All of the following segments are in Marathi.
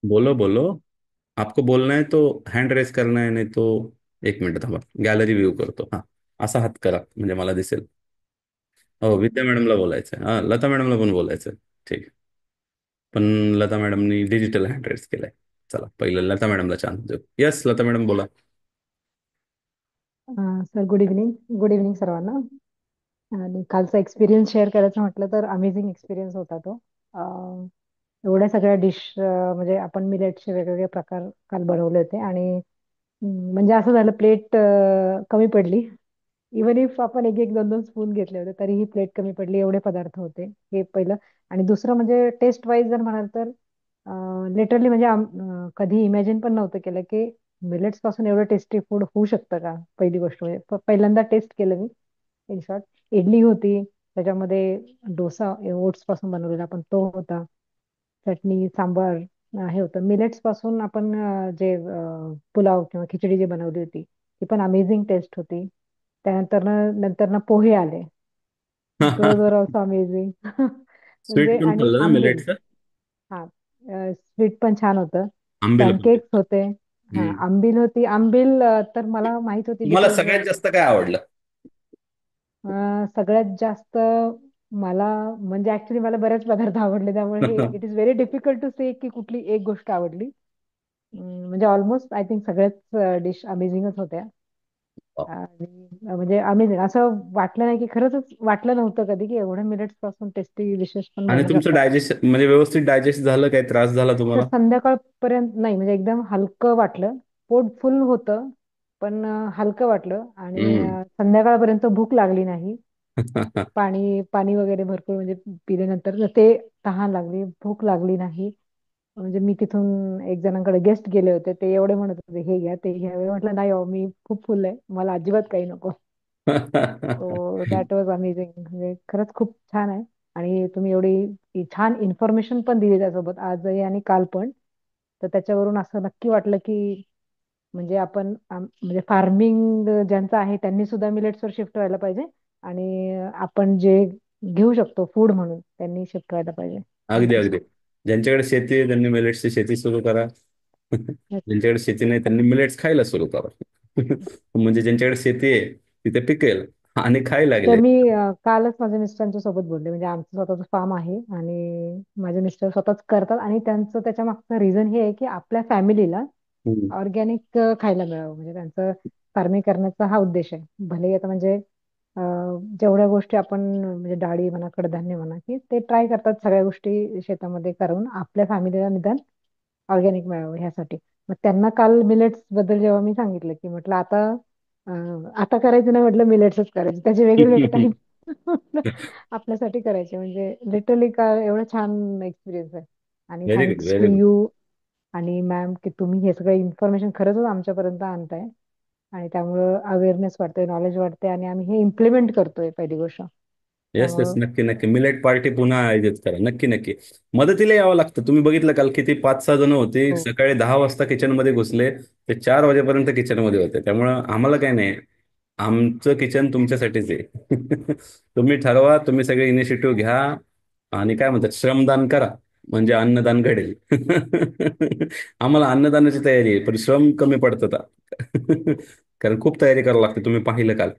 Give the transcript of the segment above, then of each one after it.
बोलो बोलो। आपको बोलना है तो हँड रेस करना है, नाही तो 1 मिनिट थांबा, गॅलरी व्ह्यू करतो. हा, असा हात करा म्हणजे मला दिसेल. हो, विद्या मॅडमला बोलायचं आहे. हा, लता मॅडमला पण बोलायचं आहे. ठीक आहे. पण लता मॅडमनी डिजिटल हँड रेस केलाय. चला, पहिलं लता मॅडमला चान्स देऊ. येस, लता मॅडम बोला. Sir good evening. Good evening सर्वांना. आणि कालचा एक्सपिरियन्स शेअर करायचं म्हटलं तर अमेझिंग एक्सपिरियन्स होता तो. एवढ्या सगळ्या डिश, म्हणजे आपण मिलेटचे वेगवेगळे प्रकार काल बनवले होते. आणि म्हणजे असं झालं, प्लेट कमी पडली. इवन इफ आपण एक एक दोन दोन स्पून घेतले होते तरीही प्लेट कमी पडली, एवढे पदार्थ होते. हे पहिलं. आणि दुसरं म्हणजे टेस्ट वाईज जर म्हणाल तर लिटरली म्हणजे कधी इमॅजिन पण नव्हतं केलं की मिलेट्स पासून एवढं टेस्टी फूड होऊ शकतं का. पहिली गोष्ट म्हणजे पहिल्यांदा टेस्ट केलं मी. इन शॉर्ट, इडली होती, त्याच्यामध्ये डोसा ओट्स पासून बनवलेला पण तो होता, चटणी सांबार हे होतं. मिलेट्स पासून आपण पुलाव किंवा खिचडी जी बनवली होती ती पण अमेझिंग टेस्ट होती. नंतर पोहे आले. Those were also amazing. म्हणजे स्वीट पण आणि खाल्लं ना आंबिल. मिलेटचं? हा, स्वीट पण छान होतं. आंबील होते. पॅनकेक्स होते. हा, हम्म. आंबील होती. आंबील तर मला माहित होती तुम्हाला बिकॉज सगळ्यात जास्त काय आवडलं? सगळ्यात जास्त मला, म्हणजे ऍक्च्युली मला बरेच पदार्थ आवडले, त्यामुळे हे it is very difficult to say की कुठली एक गोष्ट आवडली. म्हणजे ऑलमोस्ट आय थिंक सगळ्याच डिश अमेझिंगच होत्या. आणि म्हणजे अमेझिंग असं वाटलं नाही, की खरंच वाटलं नव्हतं कधी की एवढ्या मिनिट्स पासून टेस्टी डिशेस पण आणि बनू तुमचं शकतात. डायजेशन म्हणजे व्यवस्थित डायजेस्ट झालं? काही त्रास झाला असं तुम्हाला? संध्याकाळपर्यंत नाही, म्हणजे एकदम हलकं वाटलं. पोट फुल होतं, पण हलकं वाटलं. आणि हम्म. संध्याकाळपर्यंत भूक लागली नाही. पाणी पाणी वगैरे भरपूर म्हणजे पिल्यानंतर ते तहान लागली, भूक लागली नाही. म्हणजे मी तिथून एक जणांकडे गेस्ट गेले होते, ते एवढे म्हणत होते हे घ्या ते घ्या. मी म्हटलं नाही हो, मी खूप फुल आहे, मला अजिबात काही नको. So that was amazing. म्हणजे खरंच खूप छान आहे. आणि तुम्ही एवढी छान इन्फॉर्मेशन पण दिली त्यासोबत आजही आणि काल पण. तर त्याच्यावरून असं नक्की वाटलं की म्हणजे आपण म्हणजे फार्मिंग ज्यांचं आहे त्यांनी सुद्धा मिलेट्सवर शिफ्ट व्हायला पाहिजे. आणि आपण जे घेऊ शकतो फूड म्हणून त्यांनी शिफ्ट व्हायला पाहिजे. अगदी थँक्यू अगदी. सो ज्यांच्याकडे शेती आहे त्यांनी मिलेट्सची शेती सुरू करा. मच. ज्यांच्याकडे शेती नाही त्यांनी मिलेट्स खायला सुरू करा. म्हणजे ज्यांच्याकडे शेती आहे तिथे पिकेल आणि खायला ते लागले. मी कालच माझ्या मिस्टरांच्या सोबत बोलले. म्हणजे आमचं स्वतःचं फार्म आहे आणि माझे मिस्टर स्वतःच करतात. आणि त्यांचं त्याच्या मागचं रिझन हे आहे की आपल्या फॅमिलीला हम्म. ऑर्गॅनिक खायला मिळावं. म्हणजे त्यांचं फार्मिंग करण्याचा हा उद्देश आहे. भले आता म्हणजे जेवढ्या गोष्टी आपण म्हणजे डाळी म्हणा, कडधान्य म्हणा, की ते ट्राय करतात सगळ्या गोष्टी शेतामध्ये करून आपल्या फॅमिलीला निदान ऑर्गॅनिक मिळावं ह्यासाठी. मग त्यांना काल मिलेट्स बद्दल जेव्हा मी सांगितलं की म्हटलं आता करायचं नाही, म्हटलं मिलेट्सच करायचे, त्याचे वेगवेगळे टाईप आपल्यासाठी करायचे. म्हणजे लिटरली का एवढं छान एक्सपिरियन्स आहे. आणि very good, thanks to very good. You आणि मॅम की तुम्ही हे सगळं इन्फॉर्मेशन खरंच आमच्यापर्यंत आणताय. आणि त्यामुळं अवेअरनेस वाढतोय, नॉलेज वाढते, आणि आम्ही हे इम्प्लिमेंट करतोय पहिली गोष्ट. येस येस, त्यामुळं नक्की नक्की मिलेट पार्टी पुन्हा आयोजित करा. नक्की नक्की. मदतीला यावं लागतं. तुम्ही बघितलं काल किती 5-6 जण होती, हो. सकाळी 10 वाजता किचनमध्ये घुसले, ते 4 वाजेपर्यंत किचनमध्ये होते. त्यामुळं आम्हाला काय नाही, आमचं किचन तुमच्यासाठीच आहे. तुम्ही ठरवा, तुम्ही सगळे इनिशिएटिव्ह घ्या आणि काय म्हणतात श्रमदान करा, म्हणजे अन्नदान घडेल. आम्हाला अन्नदानाची तयारी आहे, पण श्रम कमी पडतात. कारण खूप तयारी करावी लागते, तुम्ही पाहिलं काल.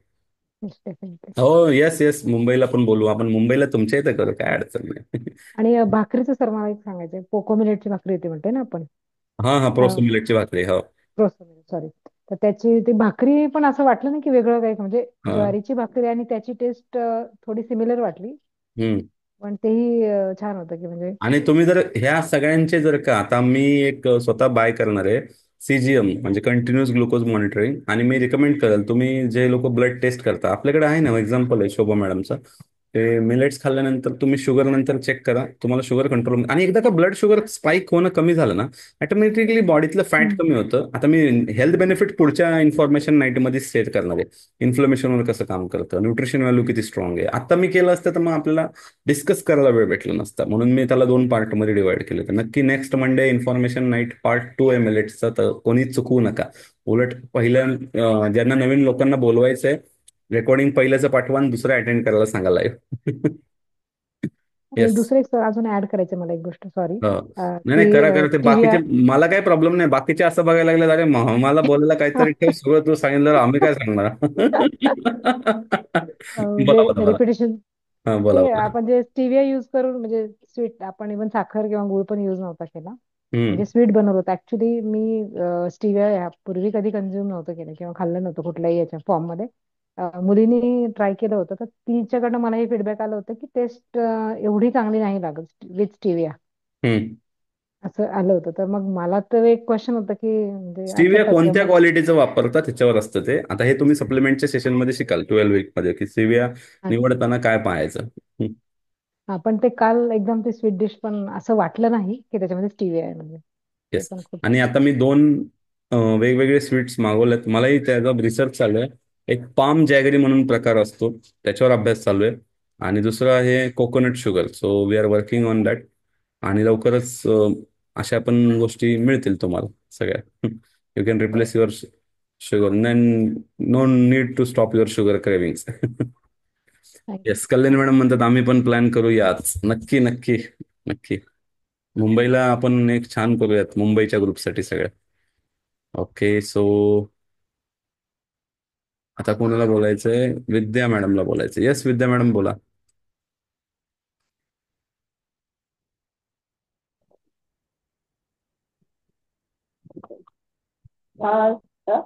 डेफिनेटली. हो, येस येस, मुंबईला पण बोलू आपण. मुंबईला तुमच्या इथे करू, काय अडचण नाही. आणि भाकरीचं सर मला एक सांगायचंय, कोको मिलेटची भाकरी येते म्हणते ना आपण. हा हा, प्रोसो मिलेटची भाकरी, हो. सॉरी. तर त्याची ती भाकरी पण असं वाटलं नाही की वेगळं काही, म्हणजे हा. ज्वारीची भाकरी आणि त्याची टेस्ट थोडी सिमिलर वाटली. हम्म. पण तेही छान होतं की म्हणजे. आणि तुम्ही जर ह्या सगळ्यांचे जर का, आता मी एक स्वतः बाय करणार आहे सीजीएम, म्हणजे कंटिन्युअस ग्लुकोज मॉनिटरिंग. आणि मी रिकमेंड करेल, तुम्ही जे लोक ब्लड टेस्ट करता, आपल्याकडे आहे ना एक्झाम्पल आहे शोभा मॅडमचं, ते मिलेट्स खाल्ल्यानंतर तुम्ही शुगर नंतर चेक करा, तुम्हाला शुगर कंट्रोल. आणि एकदा का ब्लड शुगर स्पाइक होणं कमी झालं ना, ऑटोमॅटिकली बॉडीतलं फॅट हम्म. कमी होतं. आता मी हेल्थ बेनिफिट पुढच्या इन्फॉर्मेशन नाईटमध्ये शेअर करणार आहे. इन्फ्लमेशनवर कसं काम करतं, न्यूट्रिशन व्हॅल्यू किती स्ट्रॉंग आहे. आता मी केलं असतं तर मग आपल्याला डिस्कस करायला वेळ भेटला नसता, म्हणून मी त्याला 2 पार्टमध्ये डिवाइड केलं. तर नक्की next Monday information night part 2 आहे मिलेट्सचा, तर कोणी चुकवू नका. उलट पहिल्या ज्यांना नवीन लोकांना बोलवायचंय, रेकॉर्डिंग पहिल्याचं पाठवा आणि दुसरं अटेंड करायला सांगा लाईव्ह. आणि येस. दुसरं एक अजून ऍड करायचं मला एक गोष्ट, सॉरी. हो. नाही नाही, की करा करा ते स्टिविया बाकीचे. मला काही प्रॉब्लेम नाही, बाकीचे असं बघायला लागले, अरे मला बोलायला काहीतरी ठेव, सगळं तू सांगितलं आम्ही काय सांगणार. बोला बोला म्हणजे बोला. रेप्युटेशन. हा बोला ते बोला. आपण जे स्टिविया युज करून, म्हणजे स्वीट, आपण इव्हन साखर किंवा गुळ पण युज नव्हता केला. हम्म. म्हणजे स्वीट बनवलं होतं ऍक्च्युली. मी स्टिविया यापूर्वी कधी कंझ्युम नव्हतं केलं किंवा खाल्लं नव्हतं कुठल्याही याच्या फॉर्म मध्ये. मुलींनी ट्राय केलं होतं, तर तिच्याकडनं मला हे फीडबॅक आलं होतं की टेस्ट एवढी चांगली नाही लागत विथ स्टिविया, हम्म. असं आलं होतं. तर मग मला तर एक क्वेश्चन होतं की म्हणजे असं स्टिविया कसं कोणत्या मग. क्वालिटीचं वापरतात त्याच्यावर असतं ते. आता हे तुम्ही सप्लिमेंटच्या सेशनमध्ये शिकाल 12 वीक मध्ये, की स्टिविया निवडताना काय पाहायचं. हा, पण ते काल एकदम ते स्वीट डिश पण असं वाटलं नाही की त्याच्यामध्ये स्टिविया आहे म्हणजे. ते येस. पण खूप आणि आता मी दोन वेगवेगळे स्वीट्स मागवलेत. मलाही त्याचा रिसर्च चालू आहे. एक पाम जॅगरी म्हणून प्रकार असतो, त्याच्यावर अभ्यास चालू आहे. आणि दुसरं आहे coconut sugar. So we are working on that. आणि लवकरच अशा पण गोष्टी मिळतील तुम्हाला सगळ्या. You can replace your sugar. No need to stop your sugar cravings. Yes, Kalyan madam म्हणतात आम्ही पण प्लॅन करूयाच. नक्की नक्की नक्की. मुंबईला आपण एक छान करूयात, मुंबईच्या ग्रुपसाठी सगळ्या. ओके. सो आता कोणाला बोलायचंय? विद्या मॅडमला बोलायचं. येस, विद्या मॅडम बोला. हा. हा?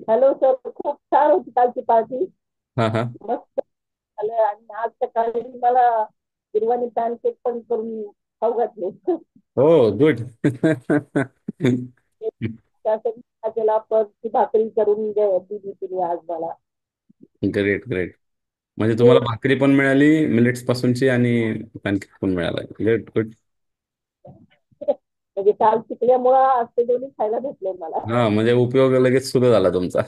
हॅलो सर, खूप छान होती कालची पार्टी. हा हा. मस्त झालं. आणि आज सकाळी मला बिर्याणी पॅनकेक पण करून खाऊ घातले. हो, गुड. त्यासाठी काय केला, पण ती भाकरी करून दिली तिने आज मला. Great great. म्हणजे ते तुम्हाला भाकरी पण मिळाली मिलेट्स पासूनची आणि पॅनकेक पण मिळाला. Great good. म्हणजे काल शिकल्यामुळं आज ते दोन्ही खायला भेटले मला. हा, म्हणजे उपयोग लगेच सुरू झाला तुमचा.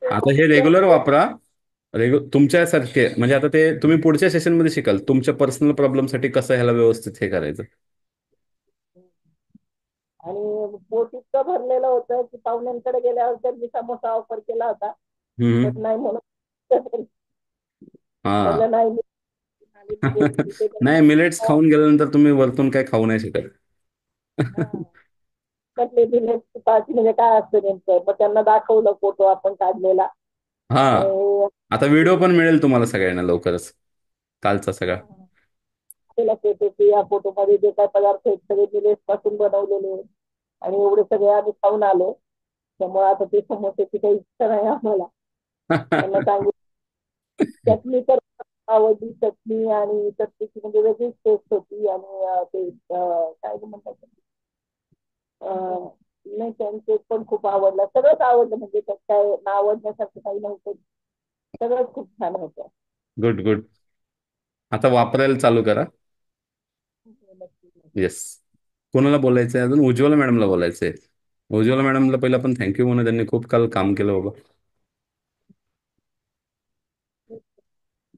ते आता हे रेग्युलर ते- वापरा. तुमच्यासारखे म्हणजे आता ते तुम्ही पुढच्या सेशनमध्ये शिकाल तुमच्या पर्सनल प्रॉब्लेमसाठी कसं ह्याला व्यवस्थित हे करायचं. आणि पोट इतकं भरलेलं होतं की पाहुण्यांकडे गेल्यावर त्यांनी समोसा ऑफर केला होता. हम्म. पण नाही म्हणून हा. म्हणलं नाही. आणि तिथे नाही, मिलेट्स खाऊन गेल्यानंतर तुम्ही वरतून काय खाऊ नाही शकत. म्हटले दिलेची पार्टी म्हणजे काय असतं नेमकं, मग त्यांना दाखवलं फोटो आपण काढलेला. हा. आणि आता व्हिडिओ पण मिळेल तुम्हाला सगळ्यांना लवकरच, कालचा सगळा. लक्षात येते की या फोटोमध्ये जे काय पदार्थ आहेत सगळे मिलेट पासून बनवलेले आहेत. आणि एवढे सगळे आम्ही खाऊन आलो. त्यामुळे आता ते समोस्याची काही इच्छा नाही आम्हाला. त्यांना सांगितलं चटणी तर आवडली, चटणी आणि चटणीची म्हणजे वेगळीच टेस्ट होती. आणि ते काय म्हणतात, नाही त्यांचे पण खूप आवडलं, सगळंच आवडलं. म्हणजे त्यात काय ना आवडण्यासारखं काही नव्हतं. सगळंच खूप छान होतं. Good good. आता वापरायला चालू करा. नक्की नक्की. येस. कोणाला बोलायचंय अजून? उज्ज्वला मॅडमला बोलायचंय. उज्ज्वला मॅडमला पहिला पण थँक्यू म्हणून, त्यांनी खूप काल काम केलं बाबा.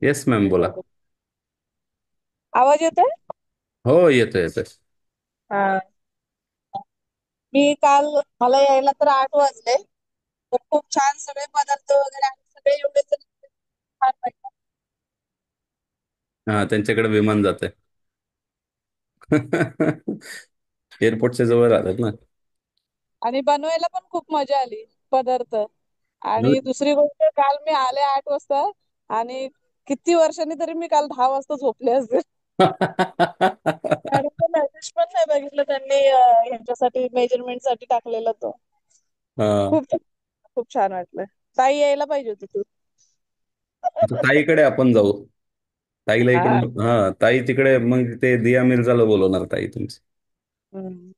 येस मॅम, बोला. आवाज येतोय? हो, येतोय येतोय. हा. मी काल, मला यायला तर 8 वाजले. तर खूप छान सगळे पदार्थ वगैरे आणि सगळे एवढे जण छान वाटलं. हा, त्यांच्याकडे विमान जात आहे. एअरपोर्टच्या जवळ राहतात ना. आणि बनवायला पण खूप मजा आली पदार्थ. मला- आणि दुसरी गोष्ट, काल मी आले 8 वाजता. आणि किती वर्षांनी तरी मी काल 10 वाजता झोपले असते. आणि तो मेसेज पण नाही बघितलं त्यांनी, ह्याच्यासाठी मेजरमेंट साठी टाकलेला तो. हा. खूप खूप छान वाटलं. ताई यायला पाहिजे होती तू. आता ताईकडे आपण जाऊ. ताईला हा. इकडून, हा, ताई तिकडे, मग ते दिया मिर्झाला बोलवणार ताई तुमची. हम्म.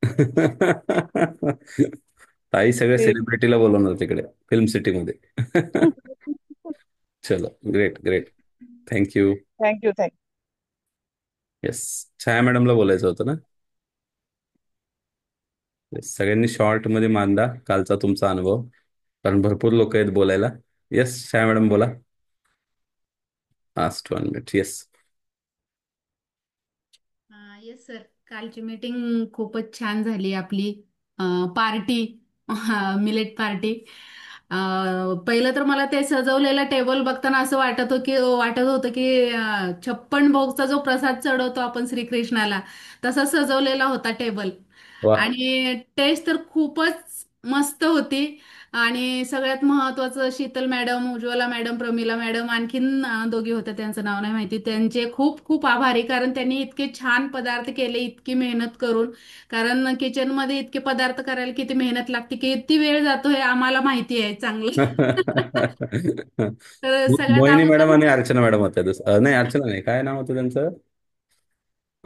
ताई सगळ्या ठीक. सेलिब्रिटीला बोलवणार तिकडे फिल्म सिटीमध्ये. चलो, great great. Thank you. Thank you thank you. Yes. Chhaya मॅडमला बोलायचं होतं ना. Yes, सगळ्यांनी शॉर्ट मध्ये मांडा कालचा तुमचा अनुभव, कारण भरपूर लोक आहेत बोलायला. येस, छाया मॅडम बोला. Last 1 minute. Yes. Yes sir, कालची मीटिंग खूपच छान झाली आपली. Party, millet party. पहिलं तर मला ते सजवलेलं टेबल बघताना असं वाटत होतं की 56 भोगचा जो प्रसाद चढवतो आपण श्रीकृष्णाला, तसा सजवलेला होता टेबल. वा. आणि टेस्ट तर खूपच मस्त होती. आणि सगळ्यात महत्त्वाचं, Sheetal madam, Ujjwala madam, Pramila madam, आणखीन दोघी होत्या, त्यांचं नाव नाही माहिती, त्यांचे खूप खूप आभारी, कारण त्यांनी इतके छान पदार्थ केले इतकी मेहनत करून. कारण किचनमध्ये इतके पदार्थ करायला किती मेहनत लागते, किती वेळ जातो हे आम्हाला माहिती आहे चांगलं. तर सगळ्यात मोहिनी मॅडम अगोदर आणि अर्चना मॅडम होत्या नाही, अर्चना नाही, काय नाव होतं त्यांचं?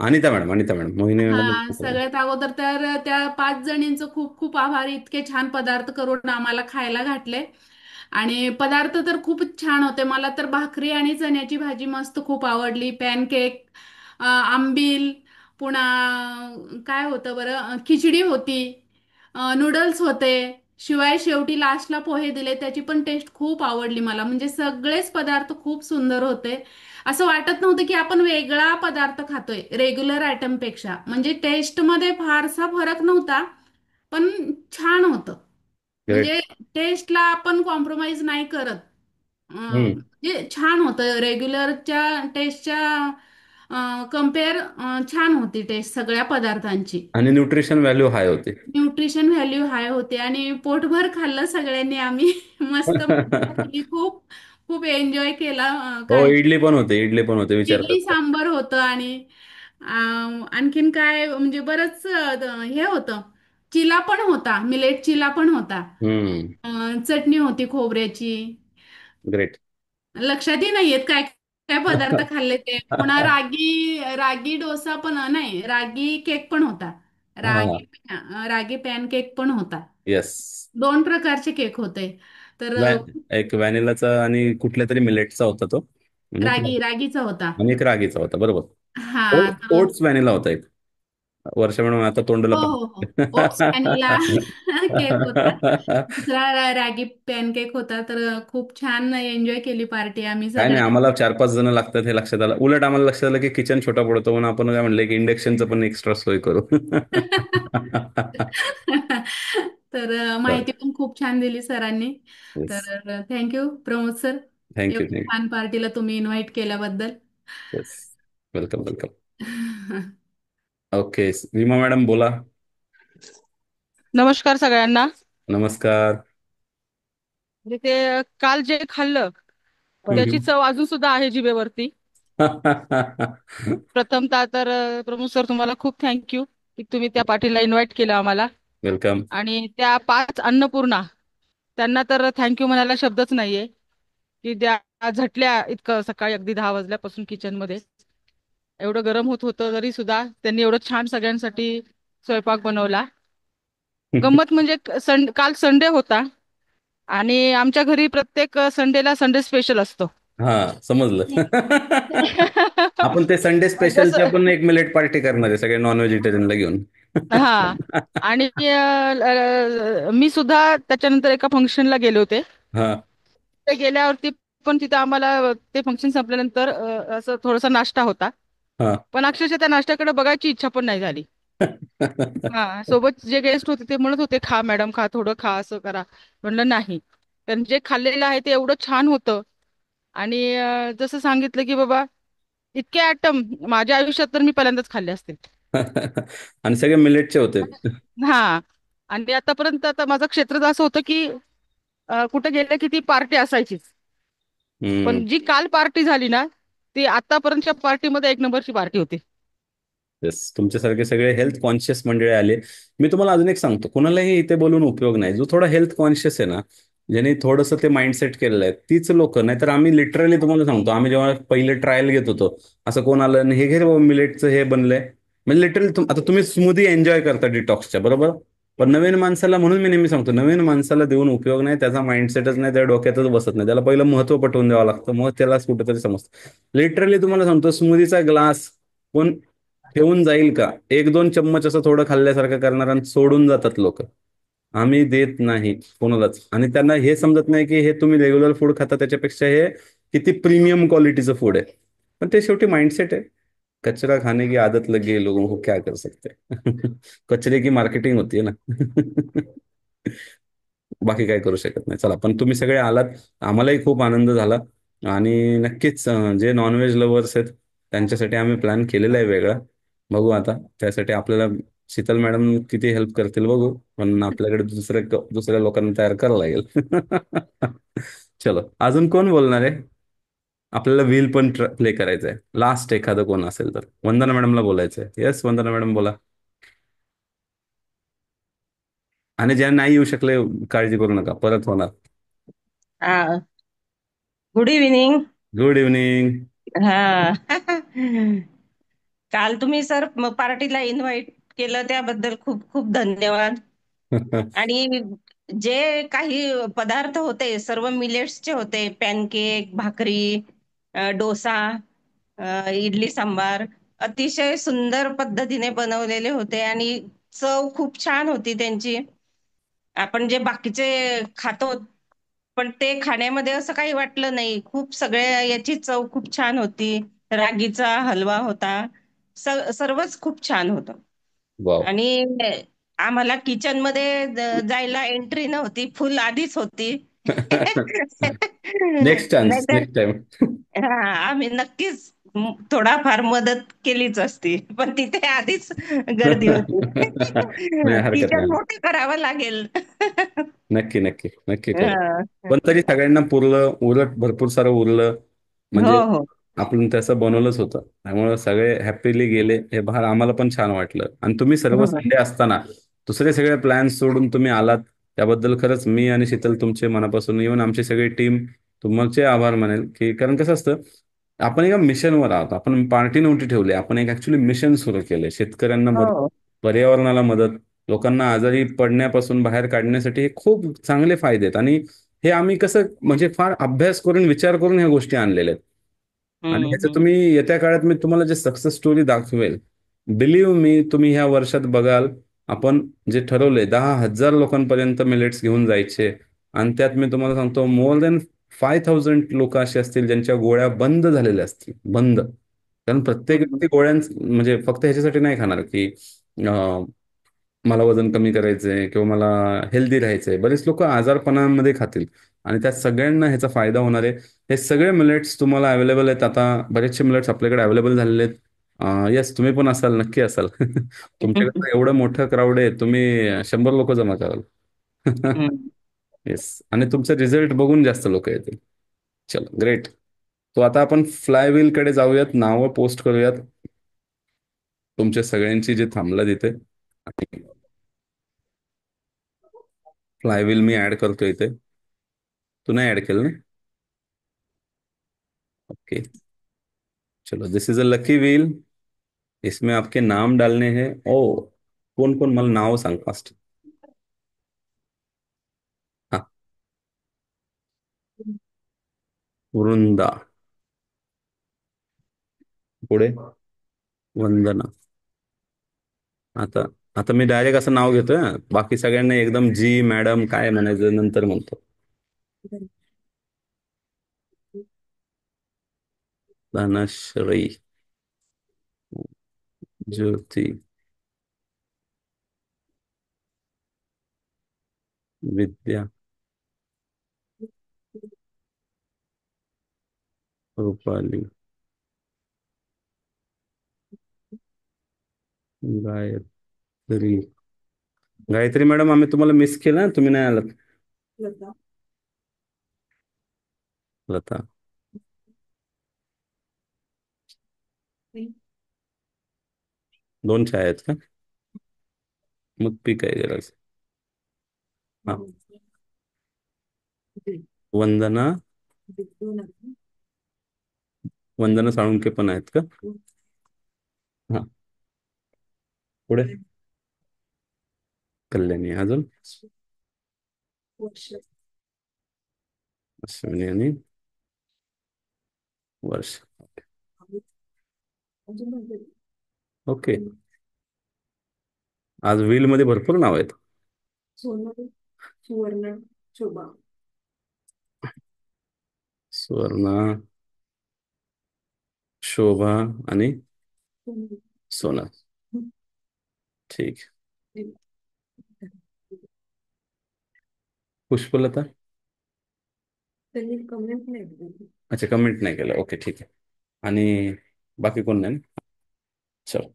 अनिता मॅडम, अनिता मॅडम, मोहिनी हा, मॅडम. सगळ्यात अगोदर तर त्या 5 जणींचं खूप खूप आभार, इतके छान पदार्थ करून आम्हाला खायला घातले. आणि पदार्थ तर खूपच छान होते. मला तर भाकरी आणि चण्याची भाजी मस्त खूप आवडली. पॅनकेक, आंबील, पुन्हा काय होतं बरं, खिचडी होती, नूडल्स होते. शिवाय शेवटी लास्टला पोहे दिले, त्याची पण टेस्ट खूप आवडली मला. म्हणजे सगळेच पदार्थ खूप सुंदर होते. असं वाटत नव्हतं की आपण वेगळा पदार्थ खातोय रेग्युलर आयटम पेक्षा. म्हणजे टेस्टमध्ये फारसा फरक नव्हता, पण छान होतं. ग्रेट. म्हणजे टेस्टला आपण कॉम्प्रोमाइज नाही करत. हम्म. म्हणजे छान होतं रेग्युलरच्या टेस्टच्या कम्पेअर. छान होती टेस्ट सगळ्या पदार्थांची. आणि न्यूट्रिशन व्हॅल्यू हाय होती. न्यूट्रिशन व्हॅल्यू हाय होते आणि पोटभर खाल्लं सगळ्यांनी आम्ही. मस्त मजा केली खूप. खूप एन्जॉय केला. हो, काय, इडली पण होते, विचार इडली करता. सांबर होतं. आणि आणखीन काय म्हणजे बरंच हे होतं. चिला पण होता, मिलेट चिला पण होता. हम्म. चटणी होती खोबऱ्याची. ग्रेट. लक्षातही नाहीयेत काय काय पदार्थ खाल्ले ते. पुन्हा रागी रागी डोसा पण, नाही, रागी केक पण होता. हा. रागी पॅन केक पण होता. येस. 2 प्रकारचे केक होते. तर एक व्हॅनिलाचा आणि कुठल्या तरी मिलेटचा होता तो. आणि एक रागीचा होता. आणि एक रागीचा होता, बरोबर. हा, तर ओट्स व्हॅनिला होता एक. वर्ष म्हणून आता तोंडला हो हो हो, पाणी. ओट्स व्हॅनिला केक होता. दुसरा रागी पॅनकेक होता. तर खूप छान एन्जॉय केली पार्टी आम्ही काय नाही, सगळ्यांनी. आम्हाला 4-5 जण लागतात हे लक्षात आलं. उलट आम्हाला लक्षात आलं की किचन छोटा पडतो, म्हणून आपण काय म्हणलं की इंडक्शनचं पण एक्स्ट्रा सोय करू. तर माहिती पण खूप छान दिली सरांनी. येस. तर थँक्यू प्रमोद सर, थँक्यू, एवढ्या छान पार्टीला तुम्ही इन्व्हाइट केल्याबद्दल. Yes. Welcome, welcome. Okay, Reema madam बोला. नमस्कार सगळ्यांना. नमस्कार. म्हणजे ते काल जे खाल्लं त्याची हम्म. चव अजून सुद्धा आहे जिभेवरती. प्रथमतः तर प्रमोद सर, तुम्हाला खूप थँक्यू की तुम्ही त्या पार्टीला इन्व्हाइट केलं आम्हाला. वेलकम. आणि त्या 5 अन्नपूर्णा, त्यांना तर थँक्यू म्हणायला शब्दच नाहीये की त्या झटल्या इतकं सकाळी अगदी 10 वाजल्यापासून किचन मध्ये. एवढं गरम होत होतं तरी सुद्धा त्यांनी एवढं छान सगळ्यांसाठी स्वयंपाक बनवला. गंमत म्हणजे काल संडे होता आणि आमच्या घरी प्रत्येक संडेला संडे स्पेशल असतो. हा, समजलं. आपण ते संडे स्पेशलची जसं आपण एक मिलेट पार्टी करणार आहे सगळे नॉन व्हेजिटेरियनला घेऊन. हा. आणि मी सुद्धा त्याच्यानंतर एका फंक्शनला गेले होते. हा. ते गेल्यावरती पण तिथं आम्हाला ते फंक्शन संपल्यानंतर असं थोडासा नाश्ता होता. हा. पण अक्षरशः त्या नाश्त्याकडे बघायची इच्छा पण नाही झाली. हा, सोबत जे गेस्ट होते ते म्हणत होते, खा मॅडम खा, थोडं खा, असं करा. म्हणलं नाही, कारण जे खाल्लेलं आहे ते एवढं छान होतं. आणि जसं सांगितलं की बाबा, इतके ऍटम माझ्या आयुष्यात तर मी पहिल्यांदाच खाल्ले असतील. आणि सगळे मिलेटचे होते. हा. आणि आतापर्यंत आता माझं क्षेत्र असं होतं की कुठे गेलं की ती पार्टी असायचीच. हम्म. पण जी काल पार्टी झाली ना, ती आतापर्यंतच्या पार्टीमध्ये एक नंबरची पार्टी होती. येस, तुमच्यासारखे सगळे हेल्थ कॉन्शियस मंडळी आले. मी तुम्हाला अजून एक सांगतो, कुणालाही इथे बोलून उपयोग नाही. जो थोडा हेल्थ कॉन्शियस आहे ना, ज्यांनी थोडंसं ते माइंडसेट केलेलं आहे, तीच लोक. नाहीतर आम्ही लिटरली तुम्हाला सांगतो, आम्ही जेव्हा पहिले ट्रायल घेत होतो, असं कोण आलं आणि हे घे रे बाबा मिलेटचं हे बनलंय, म्हणजे लिटरली आता तुम्ही स्मूदी एन्जॉय करता डिटॉक्सच्या, बरोबर. पण नवीन माणसाला, म्हणून मी नेहमी सांगतो, नवीन माणसाला देऊन उपयोग नाही, त्याचा माइंडसेटच नाही, त्या डोक्यातच बसत नाही. त्याला पहिलं महत्व पटवून द्यावं लागतं, मग त्याला कुठेतरी समजतं. लिटरली तुम्हाला सांगतो, स्मूदीचा ग्लास कोण ठेवून जाईल का? 1-2 चम्मच असं थोडं खाल्ल्यासारखं करणार आणि सोडून जातात लोक. आम्ही देत नाही कोणालाच. आणि त्यांना हे समजत नाही की हे तुम्ही रेग्युलर फूड खाता त्याच्यापेक्षा हे किती प्रीमियम क्वालिटीचं फूड आहे. पण ते शेवटी माइंडसेट आहे. कचरा खाने की आदत लगी है लोगों को, क्या कर सकते हैं. कचरे की मार्केटिंग होती है ना. बाकी काय करू शकत नाही. चला, पण तुम्ही सगळे आलात, आम्हालाही खूप आनंद झाला. आणि नक्कीच जे नॉनव्हेज लवर्स आहेत त्यांच्यासाठी आम्ही प्लॅन केलेला आहे वेगळा. बघू आता त्यासाठी आपल्याला शीतल मॅडम किती हेल्प करतील बघू, पण आपल्याकडे दुसऱ्या लोकांना तयार करावं लागेल. चलो, अजून कोण बोलणार आहे? आपल्याला व्हील पण प्ले करायचं आहे. लास्ट एखादं कोण असेल तर वंदना मॅडमला बोलायचं आहे. येस, वंदना मॅडम बोला. आणि ज्या नाही येऊ शकले, काळजी करू नका, परत होणार. हा. Good evening. Good evening. हा. काल तुम्ही सर पार्टीला इन्व्हाइट केलं त्याबद्दल खूप खूप धन्यवाद. आणि जे काही पदार्थ होते सर्व मिलेट्सचे होते. पॅनकेक, भाकरी, डोसा, इडली सांबार अतिशय सुंदर पद्धतीने बनवलेले होते आणि चव खूप छान होती त्यांची. आपण जे बाकीचे खातो पण ते खाण्यामध्ये असं काही वाटलं नाही. खूप सगळ्या याची चव खूप छान होती. रागीचा हलवा होता. सर्वच खूप छान होतं. वाव. आणि आम्हाला किचन मध्ये जायला एंट्री नव्हती, फुल आधीच होती. नेक्स्ट चान्स, नाहीतर नेक्स्ट टाइम. हा, आम्ही नक्कीच थोडाफार मदत केलीच असती, पण तिथे आधीच गर्दी होती. नाही, हरकत किचन नाही. मोठे करावं लागेल. नक्की नक्की नक्की करू. हा. पण तरी सगळ्यांना पुरलं, उलट भरपूर सारं उरलं. हो म्हणजे हो. आपण त्याचं बनवलंच होतं, त्यामुळे सगळे हॅपीली गेले. हे फार आम्हाला पण छान वाटलं. आणि तुम्ही सर्व हम्म. संडे असताना दुसरे सगळे प्लॅन्स सोडून तुम्ही आलात, त्याबद्दल खरंच मी आणि शीतल तुमचे मनापासून, इव्हन आमची सगळी टीम तुमचे आभार मानेल. की कारण कसं असतं, आपण एका मिशनवर आहोत. आपण पार्टी नव्हती ठेवली, आपण एक ऍक्च्युली मिशन सुरू केले. शेतकऱ्यांना मदत, हो. पर्यावरणाला मदत, लोकांना आजारी पडण्यापासून बाहेर काढण्यासाठी हे खूप चांगले फायदे आहेत. आणि हे आम्ही कसं म्हणजे फार अभ्यास करून, विचार करून ह्या गोष्टी आणलेल्या आहेत. आणि ह्याचं हम्म. तुम्ही येत्या काळात मी तुम्हाला जे सक्सेस स्टोरी दाखवेल, बिलीव्ह मी, तुम्ही ह्या वर्षात बघाल. आपण जे ठरवलंय 10,000 लोकांपर्यंत मिलेट्स घेऊन जायचे. आणि त्यात मी तुम्हाला सांगतो, मोर दॅन 5,000 लोक असे असतील ज्यांच्या गोळ्या बंद झालेल्या असतील, बंद. कारण प्रत्येक हम्म. व्यक्ती गोळ्या म्हणजे फक्त ह्याच्यासाठी नाही खाणार की मला वजन कमी करायचंय किंवा मला हेल्दी राहायचंय. बरेच लोक आजारपणामध्ये खातील आणि त्या सगळ्यांना ह्याचा फायदा होणार आहे. हे सगळे मिलेट्स तुम्हाला अवेलेबल आहेत. आता बरेचसे मिलेट्स आपल्याकडे अवेलेबल झालेले आहेत. येस, तुम्ही पण असाल, नक्की असाल. तुमच्याकडे एवढं मोठं क्राऊड आहे, तुम्ही 100 लोक जमा कराल. हम्म. येस, आणि तुमचे रिझल्ट बघून जास्त लोक येतील. चलो, ग्रेट. तो आता आपण फ्लायव्हील कडे जाऊयात, नावं पोस्ट करूयात तुमच्या सगळ्यांची जे थांबलं तिथे. फ्लायव्हील मी ऍड करतो इथे. तू नाही ऍड केलं ना? ओके. चलो, दिस इज अ लकी व्हील. इसमें आपके नाम डालने हैं. ओ, कौन कौन, मला नाव सांग फास्ट. हा. वृंदा. पुढे वंदना. आता आता मी डायरेक्ट असं नाव घेतोय हा. बाकी सगळ्यांना एकदम जी मॅडम काय म्हणायचं नंतर म्हणतो. धनश्री, ज्योती, विद्या, रूपाली, गायत्री. गायत्री मॅडम, आम्ही तुम्हाला मिस केलं ना, तुम्ही नाही आलात. लता. दोन छाया आहेत का? मग पी काय गरज. हा. वंदना. वंदना साळुंके पण आहेत का? हा. पुढे कल्याणी, अजून अश्विनी आणि वर्ष. ओके. आज व्हील मध्ये भरपूर नाव आहेत. सुवर्णा, शोभा आणि सोना. ठीक. पुष्पलता, अच्छा कमेंट नाही केलं, ओके ठीक आहे. आणि बाकी कोण नाही ना? चल,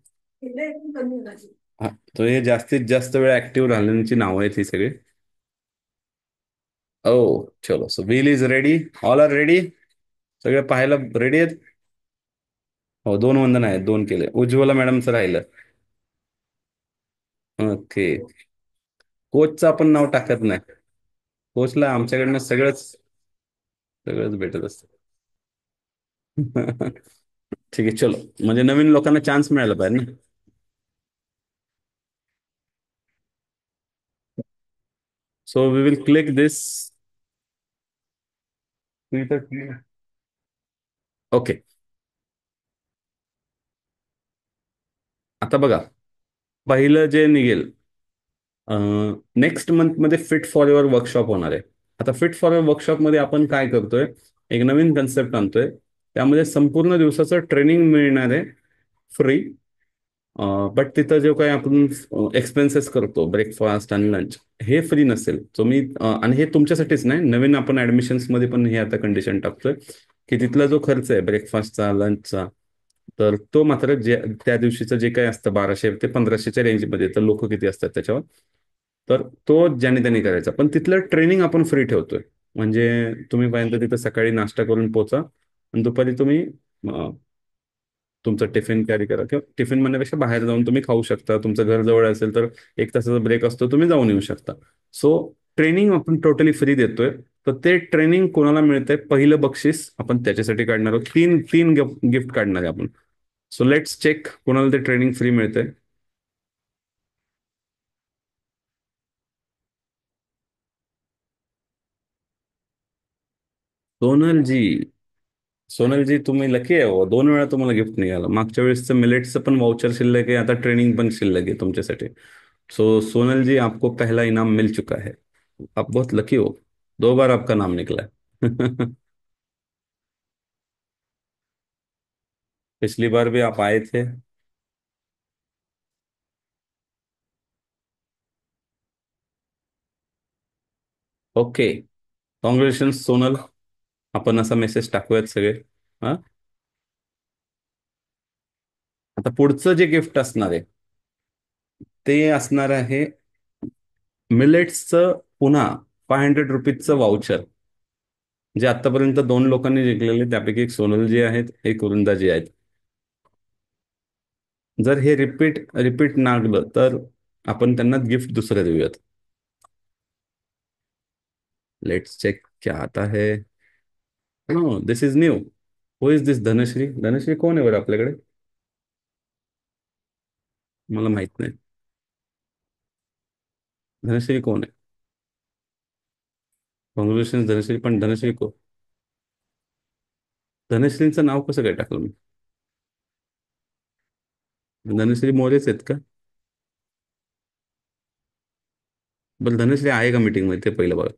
हा, तो हे जास्तीत जास्त वेळ ऍक्टिव्ह राहिल्यांची नावं आहेत ही सगळी. ओ चलो, so wheel is ready, all are ready, सगळे पाहायला रेडी आहेत. हो, 2 वंदन आहेत, 2 केले. उज्ज्वला मॅडमचं राहिलं. ओके. कोचचं आपण नाव टाकत नाही, कोचला आमच्याकडनं सगळंच सगळंच भेटत असतं. ठीक आहे चलो, म्हणजे नवीन लोकांना चान्स मिळाला पाहिजे ना. So we will click this. Okay, आता बघा, पहिलं जे निघेल, नेक्स्ट मंथमध्ये फिट फॉर युअर वर्कशॉप होणार आहे. आता फिट फॉर युअर वर्कशॉपमध्ये आपण काय करतोय, एक नवीन कन्सेप्ट आणतोय. त्यामध्ये संपूर्ण दिवसाचं ट्रेनिंग मिळणार आहे फ्री. बट तिथं जे काही आपण एक्सपेन्सेस करतो, ब्रेकफास्ट आणि लंच, हे फ्री नसेल. सो मी आणि हे तुमच्यासाठीच नाही, नवीन आपण ऍडमिशन्समध्ये पण हे आता कंडिशन टाकतोय की तिथला जो खर्च आहे ब्रेकफास्टचा, लंचचा, तर तो मात्र जे त्या दिवशीचं जे काही असतं 1200 ते 1500च्या रेंजमध्ये, तर लोक किती असतात त्याच्यावर, तर तो ज्याने त्यांनी करायचा. पण तिथलं ट्रेनिंग आपण फ्री ठेवतोय. म्हणजे तुम्ही पाहिजे तिथं सकाळी नाश्ता करून पोचा आणि दुपारी तुम्ही तुमचं टिफिन कॅरी करा, किंवा टिफिन म्हणण्यापेक्षा बाहेर जाऊन तुम्ही खाऊ शकता. तुमचं घर जवळ असेल तर 1 तासाचा ब्रेक असतो, तुम्ही जाऊन येऊ शकता. सो ट्रेनिंग आपण टोटली फ्री देतोय. तर ते ट्रेनिंग कोणाला मिळतंय, पहिलं बक्षीस आपण त्याच्यासाठी काढणार आहोत. तीन तीन गिफ्ट काढणार आहे आपण. सो लेट्स चेक कोणाला ते ट्रेनिंग फ्री मिळतंय. सोनलजी, सोनलजी तुम्ही लकी आहे हो, 2 वेळा तुम्हाला गिफ्ट निघालं. मागच्या वेळेसचं मिलेट्सचं पण वाउचर शिल्लक आहे, आता ट्रेनिंग पण शिल्लक आहे तुमच्यासाठी. सो सोनल जी, आपको पहला इनाम मिल चुका है. आप बहुत लकी हो, 2 बार आपका नाम निकला है. पिछली बार भी आप आए थे. Okay, congratulation Sonal. आपण असा मेसेज टाकूयात सगळे. हा, आता पुढचं जे गिफ्ट असणार आहे ते असणार आहे मिलेट्सचं पुन्हा ₹500 वाउचर, जे आतापर्यंत 2 लोकांनी जिंकलेले, त्यापैकी एक सोनलजी आहेत, एक वृंदाजी आहेत. जर हे रिपीट रिपीट लागलं तर आपण त्यांना गिफ्ट दुसरं देऊयात. लेट्स चेक क्या आता है. No, this is new. Who is this Dhanshree? Dhanshree कोण आहे बरं आपल्याकडे? मला माहित नाही. धनश्री कोण आहे? कॉंग्रॅच्युलेशन धनश्री, पण धनश्री को धनश्रींचं नाव कसं काय टाकलं मी? धनश्री मोरेच आहेत का? बरं, धनश्री आहे का मीटिंग मध्ये ते पहिलं बघा.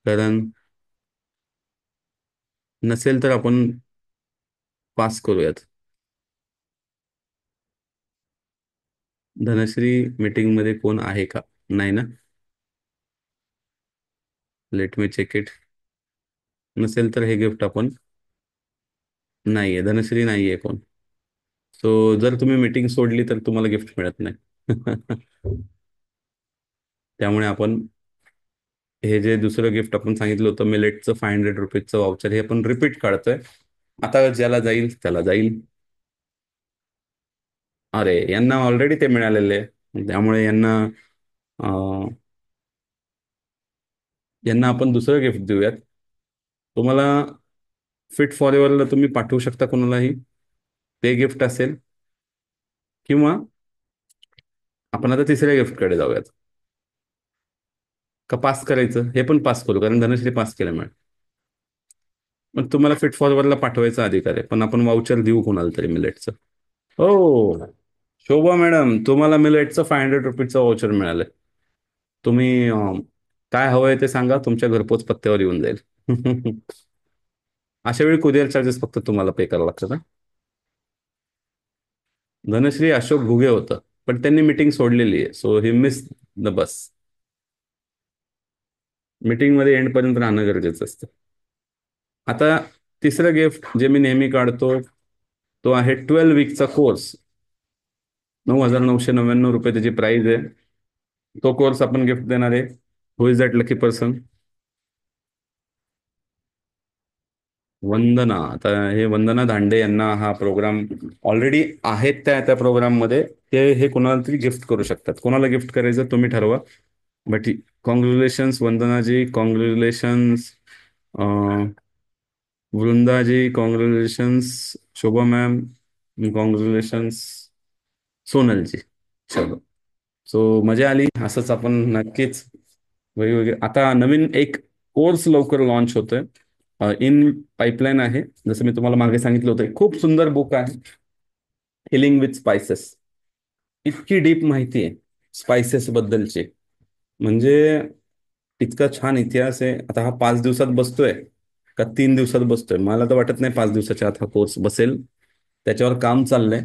कारण नसेल तर आपण पास करूयात. धनश्री मीटिंग मध्ये कोण आहे का? नाही ना? Let me check it. नसेल तर हे गिफ्ट आपण, नाहीये धनश्री, नाहीये कोण. सो जर तुम्ही मीटिंग सोडली तर तुम्हाला गिफ्ट मिळत नाही. त्यामुळे आपण हे जे दुसरं गिफ्ट आपण सांगितलं होतं मिलेटचं ₹500 वाउचर, हे आपण रिपीट काढतोय. आता ज्याला जाईल त्याला जाईल. अरे, यांना ऑलरेडी ते मिळालेले आहे, त्यामुळे यांना यांना आपण दुसरं गिफ्ट देऊयात. तुम्हाला फिट फॉर एव्हरला तुम्ही पाठवू शकता कोणालाही, ते गिफ्ट असेल. किंवा आपण आता तिसऱ्या गिफ्टकडे जाऊयात. का पास करायचं? हे पण पास करू, कारण धनश्री पास केल्यामुळे. मग तुम्हाला फिट फॉरवर्डला पाठवायचा अधिकार आहे, पण आपण वाउचर देऊ कोणाला तरी मिलेटचं. हो, शोभा मॅडम, तुम्हाला मिलेटचं ₹500 वाउचर मिळालंय. तुम्ही काय हवंय ते सांगा, तुमच्या घरपोच पत्त्यावर येऊन जाईल. अशा वेळी कुरिअर चार्जेस फक्त तुम्हाला पे करावं लागतं ना. धनश्री अशोक घुगे होतं, पण त्यांनी मीटिंग सोडलेली आहे, so he miss the bus. मीटिंगमध्ये एंडपर्यंत राहणं गरजेचं असतं. आता तिसरं गिफ्ट जे मी नेहमी काढतो तो आहे 12 वीकचा कोर्स. 9,999 रुपये त्याची प्राइस आहे. तो कोर्स आपण गिफ्ट देणार आहे. हु इज दॅट लकी पर्सन? वंदना. आता हे वंदना धांडे यांना हा प्रोग्राम ऑलरेडी आहेत त्या त्या प्रोग्राममध्ये. ते हे कोणाला तरी गिफ्ट करू शकतात. कोणाला गिफ्ट करायचं तुम्ही ठरवा. But congratulations Vandanaji, congratulations Vrindaji, congratulations Shobha ma'am, congratulations Sonalji. चलो, सो मजा आली. असंच आपण नक्कीच वेगवेगळे. आता नवीन एक कोर्स लवकर लॉन्च होतोय, इन पाईपलाईन आहे. जसं मी तुम्हाला मागे सांगितलं होतं, एक खूप सुंदर बुक आहे, हिलिंग विथ स्पायसेस. इतकी डीप माहिती आहे स्पायसेस बद्दलची, म्हणजे इतका छान इतिहास आहे. आता हा 5 दिवसात बसतोय का 3 दिवसात बसतोय मला तर वाटत नाही 5 दिवसाच्या आत हा कोर्स बसेल. त्याच्यावर काम चाललंय.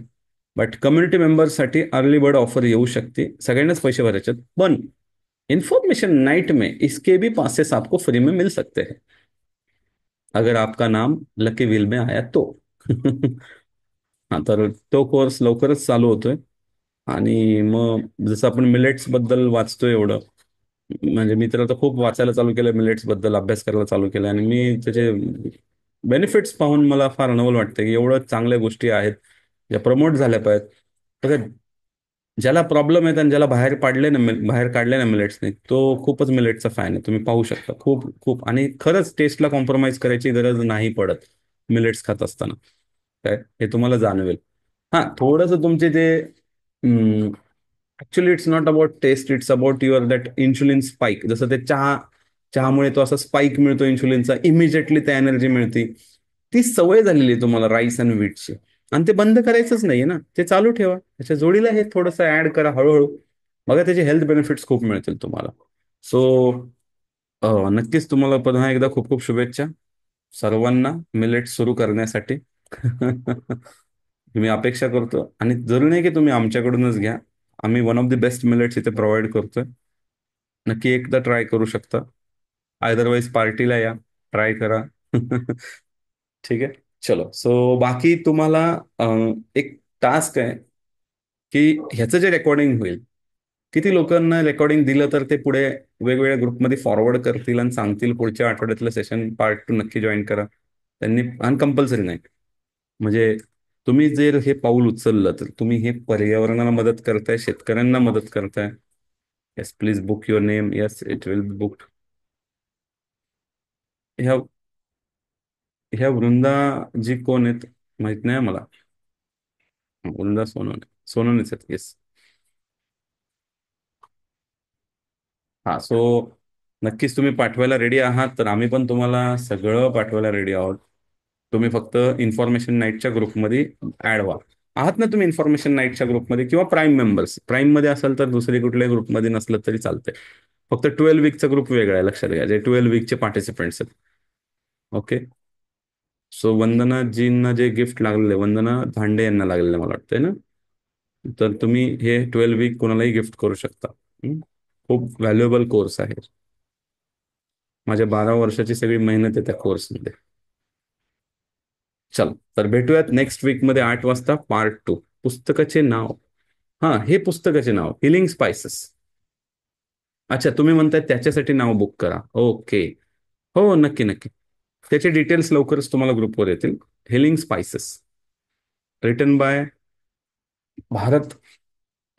बट कम्युनिटी मेंबर्ससाठी अर्ली बर्ड ऑफर येऊ शकते. सगळ्यांनाच पैसे भरायचे आहेत, पण इंफॉर्मेशन नाइट में इसके भी पासेस आपको फ्री में मिल सकते हैं अगर आपका नाम लकी व्हील में आया तो. हा, तर तो कोर्स लवकरच चालू होतोय. आणि मग जसं आपण मिलेट्स बद्दल वाचतोय एवढं, म्हणजे मी तर आता खूप वाचायला चालू केलं, मिलेट्स बद्दल अभ्यास करायला चालू केलं, आणि मी त्याचे बेनिफिट्स पाहून मला फार नवल वाटतं की एवढं चांगल्या गोष्टी आहेत ज्या प्रमोट झाल्या पाहिजेत. बघा, ज्याला प्रॉब्लेम आहे आणि ज्याला बाहेर काढले ना मिलेट्सने, तो खूपच मिलेटचा फॅन आहे. तुम्ही पाहू शकता, खूप खूप. आणि खरंच टेस्टला कॉम्प्रोमाइज करायची गरज नाही पडत मिलेट्स खात असताना. काय हे तुम्हाला जाणवेल. हा, थोडंसं तुमचे ते actually it's not about taste, it's about your that insulin spike. जसं ते चहामुळे तो असा स्पाइक मिळतो इन्शुलिनचा, इमिजिएटली त्या एनर्जी मिळते. ती सवय झालेली आहे तुम्हाला राईस आणि व्हीटची, आणि ते बंद करायचंच नाहीये ना, ते चालू ठेवा. त्याच्या जोडीला हे थोडंसं ऍड करा हळूहळू. बघा, त्याचे हेल्थ बेनिफिट्स खूप मिळतील तुम्हाला. सो नक्कीच तुम्हाला पुन्हा एकदा खूप खूप शुभेच्छा सर्वांना मिलेट सुरू करण्यासाठी. मी अपेक्षा करतो, आणि जरूर नाही की तुम्ही आमच्याकडूनच घ्या. आम्ही one of the best millets इथे प्रोव्हाइड करतोय. नक्की एकदा ट्राय करू शकता. अदरवाईज पार्टीला या, ट्राय करा. ठीक आहे. चलो, सो बाकी तुम्हाला एक टास्क आहे की ह्याचं जे रेकॉर्डिंग होईल, किती लोकांना रेकॉर्डिंग दिलं तर ते पुढे वेगवेगळ्या ग्रुपमध्ये फॉरवर्ड करतील आणि सांगतील पुढच्या आठवड्यातलं सेशन पार्ट 2 नक्की जॉईन करा. त्यांनी अनकम्पल्सरी नाही. म्हणजे तुम्ही जर हे पाऊल उचललं तर तुम्ही हे पर्यावरणाला मदत करताय, शेतकऱ्यांना मदत करताय. Yes, please book your name. Yes, it will be booked. ह्या ह्या वृंदा जी कोण आहेत माहित नाही मला. वृंदा सोनवणे, सोनवणेच आहेत. येस. हा, सो नक्कीच तुम्ही पाठवायला रेडी आहात, तर आम्ही पण तुम्हाला सगळं पाठवायला रेडी आहोत. तुम्ही फक्त इन्फॉर्मेशन नाईटच्या ग्रुपमध्ये ऍड व्हा. आहात ना तुम्ही इन्फॉर्मेशन नाईटच्या ग्रुपमध्ये, किंवा प्राईम मेंबर्स? प्राईम मध्ये असाल तर दुसरी कुठल्याही ग्रुपमध्ये नसलं तरी चालतंय. फक्त 12 वीकचा ग्रुप वेगळा आहे, लक्षात घ्या, जे 12 वीकचे पार्टिसिपेंट्स आहेत. ओके. सो वंदनाजींना जे गिफ्ट लागलेलं आहे, वंदना धांडे यांना लागलेलं आहे मला वाटतंय ना, तर तुम्ही हे 12 वीक कोणालाही गिफ्ट करू शकता. खूप व्हॅल्युएबल कोर्स आहे. माझ्या 12 वर्षाची सगळी मेहनत आहे त्या कोर्समध्ये. चल, तर भेटूयात नेक्स्ट वीक मध्ये 8 वाजता, पार्ट 2. पुस्तकाचे नाव, हा, हे पुस्तकाचे नाव हिलिंग स्पायसेस. अच्छा, तुम्ही म्हणताय त्याच्यासाठी नाव बुक करा. ओके, हो, नक्की नक्की. त्याचे डिटेल्स लवकरच तुम्हाला ग्रुपवर येतील. Healing spices, written by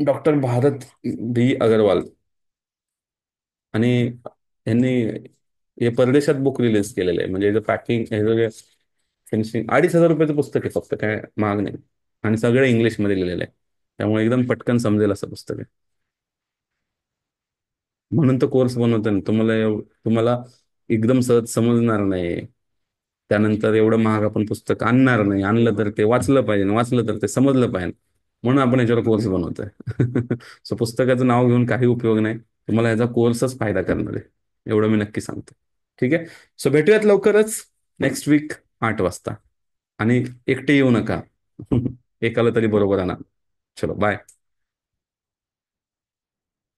doctor Bharat B Agarwal. आणि यांनी हे परदेशात बुक रिलीज केलेलं आहे. म्हणजे पॅकिंग हे फिनिशिंग 2,500 रुपयाचं पुस्तक आहे, फक्त काय महाग नाही. आणि सगळं इंग्लिशमध्ये लिहिलेलं आहे, त्यामुळे एकदम पटकन समजेल असं पुस्तक आहे. म्हणून तो कोर्स बनवतो ना. तुम्हाला एकदम सहज समजणार नाही. त्यानंतर एवढं महाग आपण पुस्तक आणणार नाही. आणलं तर ते वाचलं पाहिजे, वाचलं तर ते समजलं पाहिजे. म्हणून आपण याच्यावर कोर्स बनवतोय. सो पुस्तकाचं नाव घेऊन काही उपयोग नाही. तुम्हाला याचा कोर्सच फायदा करणार आहे, एवढं मी नक्की सांगतो. ठीक आहे. सो भेटूयात लवकरच नेक्स्ट वीक 8 वाजता. आणि एकटे येऊ नका. एकाला तरी बरोबर आणा. चलो, बाय.